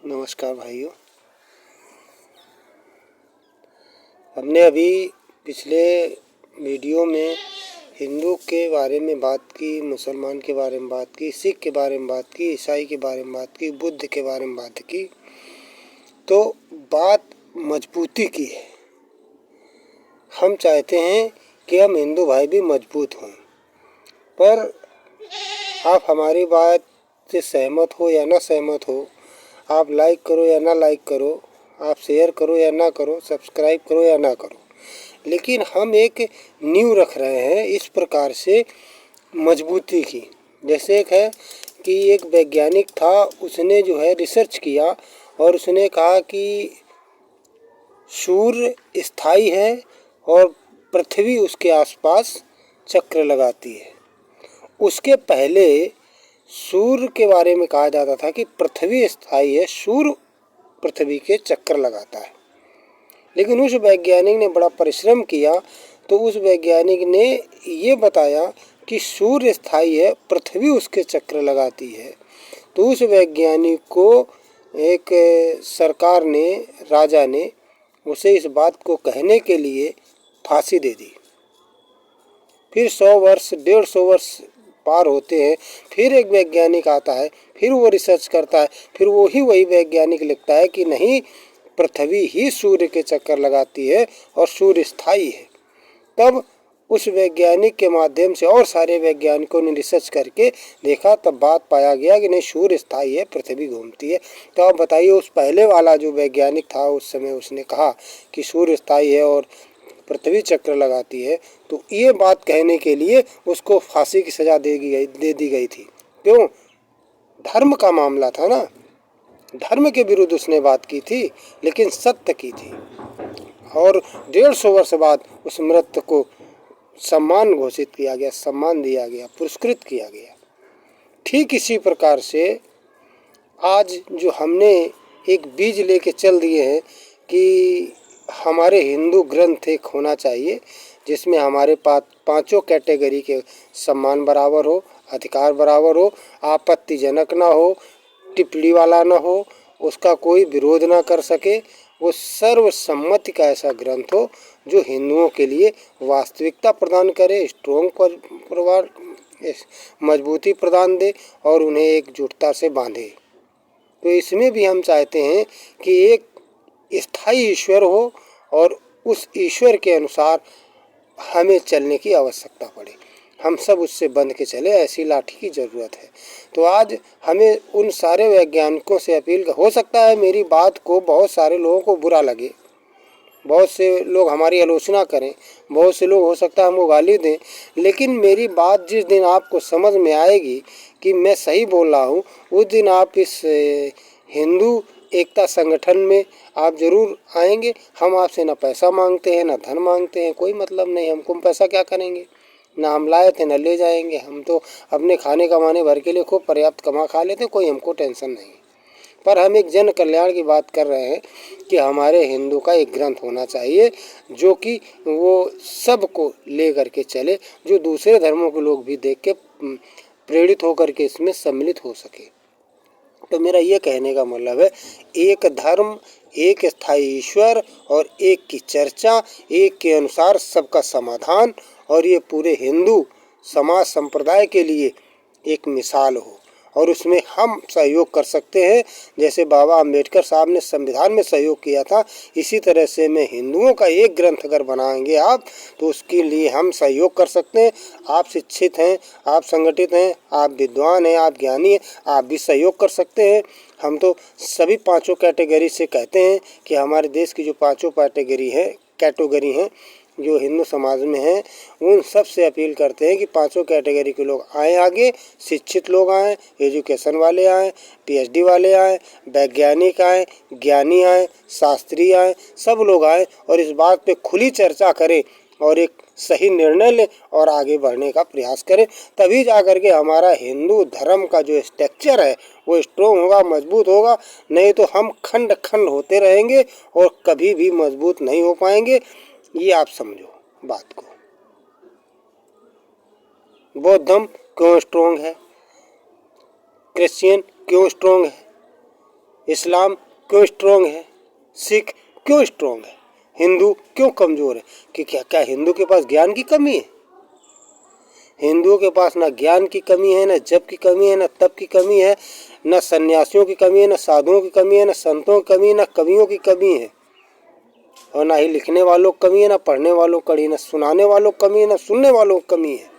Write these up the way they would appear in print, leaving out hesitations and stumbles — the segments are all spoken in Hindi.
नमस्कार भाइयों। हमने अभी पिछले वीडियो में हिंदू के बारे में बात की, मुसलमान के बारे में बात की, सिख के बारे में बात की, ईसाई के बारे में बात की, बुद्ध के बारे में बात की। तो बात मजबूती की है। हम चाहते हैं कि हम हिंदू भाई भी मजबूत हों, पर आप हमारी बात से सहमत हो या ना सहमत हो, आप लाइक करो या ना लाइक करो, आप शेयर करो या ना करो, सब्सक्राइब करो या ना करो, लेकिन हम एक नींव रख रहे हैं इस प्रकार से मजबूती की। जैसे एक है कि एक वैज्ञानिक था, उसने जो है रिसर्च किया और उसने कहा कि सूर्य स्थायी है और पृथ्वी उसके आसपास चक्र लगाती है। उसके पहले सूर्य के बारे में कहा जाता था कि पृथ्वी स्थायी है, सूर्य पृथ्वी के चक्कर लगाता है। लेकिन उस वैज्ञानिक ने बड़ा परिश्रम किया, तो उस वैज्ञानिक ने ये बताया कि सूर्य स्थायी है, पृथ्वी उसके चक्कर लगाती है। तो उस वैज्ञानिक को एक सरकार ने, राजा ने उसे इस बात को कहने के लिए फांसी दे दी। फिर 100 वर्ष, 150 वर्ष पार होते हैं, फिर एक वैज्ञानिक आता है, फिर वो रिसर्च करता है, फिर वही वैज्ञानिक लिखता है कि नहीं, पृथ्वी ही सूर्य के चक्कर लगाती है और सूर्य स्थायी है। तब उस वैज्ञानिक के माध्यम से और सारे वैज्ञानिकों ने रिसर्च करके देखा, तब बात पाया गया कि नहीं, सूर्य स्थायी है, पृथ्वी घूमती है। तो आप बताइए, उस पहले वाला जो वैज्ञानिक था, उस समय उसने कहा कि सूर्य स्थायी है और पृथ्वी चक्र लगाती है, तो ये बात कहने के लिए उसको फांसी की सज़ा दे दी गई थी। क्यों? धर्म का मामला था ना, धर्म के विरुद्ध उसने बात की थी, लेकिन सत्य की थी। और 150 वर्ष बाद उस मृत को सम्मान घोषित किया गया, सम्मान दिया गया, पुरस्कृत किया गया। ठीक इसी प्रकार से आज जो हमने एक बीज लेके चल दिए हैं कि हमारे हिंदू ग्रंथ एक होना चाहिए जिसमें हमारे पांचों कैटेगरी के सम्मान बराबर हो, अधिकार बराबर हो, आपत्तिजनक ना हो, टिप्पणी वाला ना हो, उसका कोई विरोध ना कर सके। वो सर्वसम्मति का ऐसा ग्रंथ हो जो हिंदुओं के लिए वास्तविकता प्रदान करे, स्ट्रॉन्ग परिवार मजबूती प्रदान दे और उन्हें एकजुटता से बांधे। तो इसमें भी हम चाहते हैं कि एक स्थायी ईश्वर हो और उस ईश्वर के अनुसार हमें चलने की आवश्यकता पड़े, हम सब उससे बंध के चले, ऐसी लाठी की ज़रूरत है। तो आज हमें उन सारे वैज्ञानिकों से अपील, हो सकता है मेरी बात को बहुत सारे लोगों को बुरा लगे, बहुत से लोग हमारी आलोचना करें, बहुत से लोग हो सकता है हमको गाली दें, लेकिन मेरी बात जिस दिन आपको समझ में आएगी कि मैं सही बोल रहा हूँ, उस दिन आप इस हिंदू एकता संगठन में आप ज़रूर आएंगे। हम आपसे ना पैसा मांगते हैं, ना धन मांगते हैं, कोई मतलब नहीं। हमको पैसा क्या करेंगे, ना हम लाए थे ना ले जाएंगे। हम तो अपने खाने कमाने भर के लिए खूब पर्याप्त कमा खा लेते हैं, कोई हमको टेंशन नहीं। पर हम एक जन कल्याण की बात कर रहे हैं कि हमारे हिंदू का एक ग्रंथ होना चाहिए जो कि वो सबको ले करके चले, जो दूसरे धर्मों के लोग भी देख के प्रेरित होकर के इसमें सम्मिलित हो सके। तो मेरा ये कहने का मतलब है, एक धर्म, एक स्थायी ईश्वर और एक की चर्चा, एक के अनुसार सबका समाधान, और ये पूरे हिंदू समाज संप्रदाय के लिए एक मिसाल हो और उसमें हम सहयोग कर सकते हैं। जैसे बाबा अम्बेडकर साहब ने संविधान में सहयोग किया था, इसी तरह से मैं हिंदुओं का एक ग्रंथ अगर बनाएंगे आप, तो उसके लिए हम सहयोग कर सकते हैं। आप शिक्षित हैं, आप संगठित हैं, आप विद्वान हैं, आप ज्ञानी हैं, आप भी सहयोग कर सकते हैं। हम तो सभी पांचों कैटेगरी से कहते हैं कि हमारे देश की जो पांचों कैटेगरी हैं जो हिंदू समाज में हैं, उन सब से अपील करते हैं कि पांचों कैटेगरी के लोग आएँ आगे, शिक्षित लोग आएँ, एजुकेशन वाले आएँ, पीएचडी वाले आएँ, वैज्ञानिक आएँ, ज्ञानी आएँ, शास्त्री आएँ, सब लोग आएँ और इस बात पे खुली चर्चा करें और एक सही निर्णय लें और आगे बढ़ने का प्रयास करें। तभी जा कर के हमारा हिंदू धर्म का जो स्ट्रक्चर है वो स्ट्रॉन्ग होगा, मजबूत होगा। नहीं तो हम खंड खंड होते रहेंगे और कभी भी मजबूत नहीं हो पाएंगे। ये आप समझो बात को। बौद्ध धर्म क्यों स्ट्रॉन्ग है, क्रिश्चियन क्यों स्ट्रॉन्ग है, इस्लाम क्यों स्ट्रोंग है, सिख क्यों स्ट्रोंग है, हिंदू क्यों कमज़ोर है? कि क्या हिंदू के पास ज्ञान की कमी है? हिंदुओं के पास ना ज्ञान की कमी है, ना जप की कमी है, ना तप की कमी है, ना सन्यासियों की कमी है, ना साधुओं की कमी है, ना संतों की कमी है, ना कवियों की कमी है, और ना ही लिखने वालों की कमी है, ना पढ़ने वालों की कमी, ना सुनाने वालों की कमी है, ना सुनने वालों की कमी है।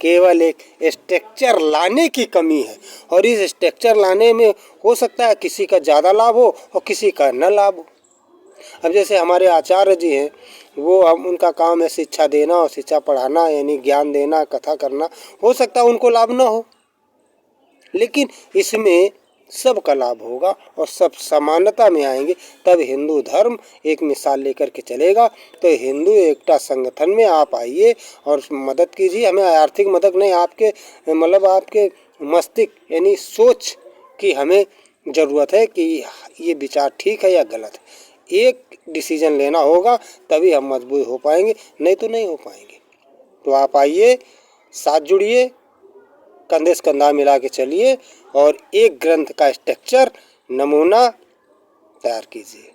केवल एक स्ट्रक्चर लाने की कमी है, और इस स्ट्रक्चर लाने में हो सकता है किसी का ज़्यादा लाभ हो और किसी का न लाभ हो। अब जैसे हमारे आचार्य जी हैं, वो हम उनका काम है शिक्षा देना और शिक्षा पढ़ाना, यानी ज्ञान देना, कथा करना। हो सकता है उनको लाभ ना हो, लेकिन इसमें सबका लाभ होगा और सब समानता में आएंगे, तब हिंदू धर्म एक मिसाल लेकर के चलेगा। तो हिंदू एकता संगठन में आप आइए और मदद कीजिए हमें। आर्थिक मदद नहीं, आपके मतलब आपके मस्तिष्क यानी सोच की हमें ज़रूरत है कि ये विचार ठीक है या गलत है। एक डिसीजन लेना होगा, तभी हम मजबूत हो पाएंगे, नहीं तो नहीं हो पाएंगे। तो आप आइए, साथ जुड़िए, कंधे से कंधा मिला के चलिए और एक ग्रंथ का स्ट्रक्चर नमूना तैयार कीजिए।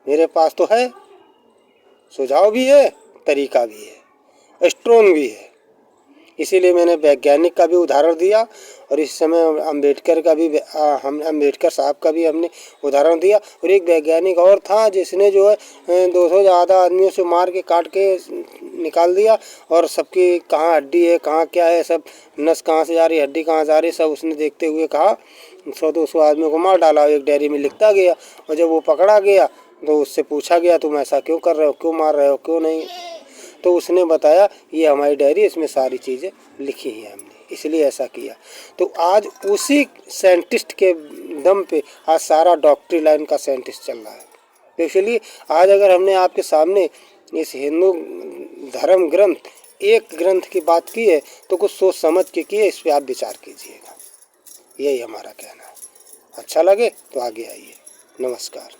मेरे पास तो है, सुझाव भी है, तरीका भी है, स्ट्रोंग भी है। इसीलिए मैंने वैज्ञानिक का भी उदाहरण दिया, और इस समय अम्बेडकर का भी हम अम्बेडकर साहब का भी हमने उदाहरण दिया। और एक वैज्ञानिक और था जिसने जो है 200 ज़्यादा आदमियों से मार के काट के निकाल दिया, और सबकी कहाँ हड्डी है, कहाँ क्या है, सब नस कहाँ से जा रही, हड्डी कहाँ जा रही, सब उसने देखते हुए कहा 100-200 आदमियों को मार डाला। एक डायरी में लिखता गया, और जब वो पकड़ा गया तो उससे पूछा गया तुम ऐसा क्यों कर रहे हो, क्यों मार रहे हो, क्यों नहीं? तो उसने बताया ये हमारी डायरी, इसमें सारी चीज़ें लिखी हैं हमने, इसलिए ऐसा किया। तो आज उसी साइंटिस्ट के दम पे आज सारा डॉक्टरी लाइन का साइंटिस्ट चल रहा है। तो इसलिए आज अगर हमने आपके सामने इस हिंदू धर्म ग्रंथ एक ग्रंथ की बात की है, तो कुछ सोच समझ के किए, इस पर आप विचार कीजिएगा। यही हमारा कहना है। अच्छा लगे तो आगे आइए। नमस्कार।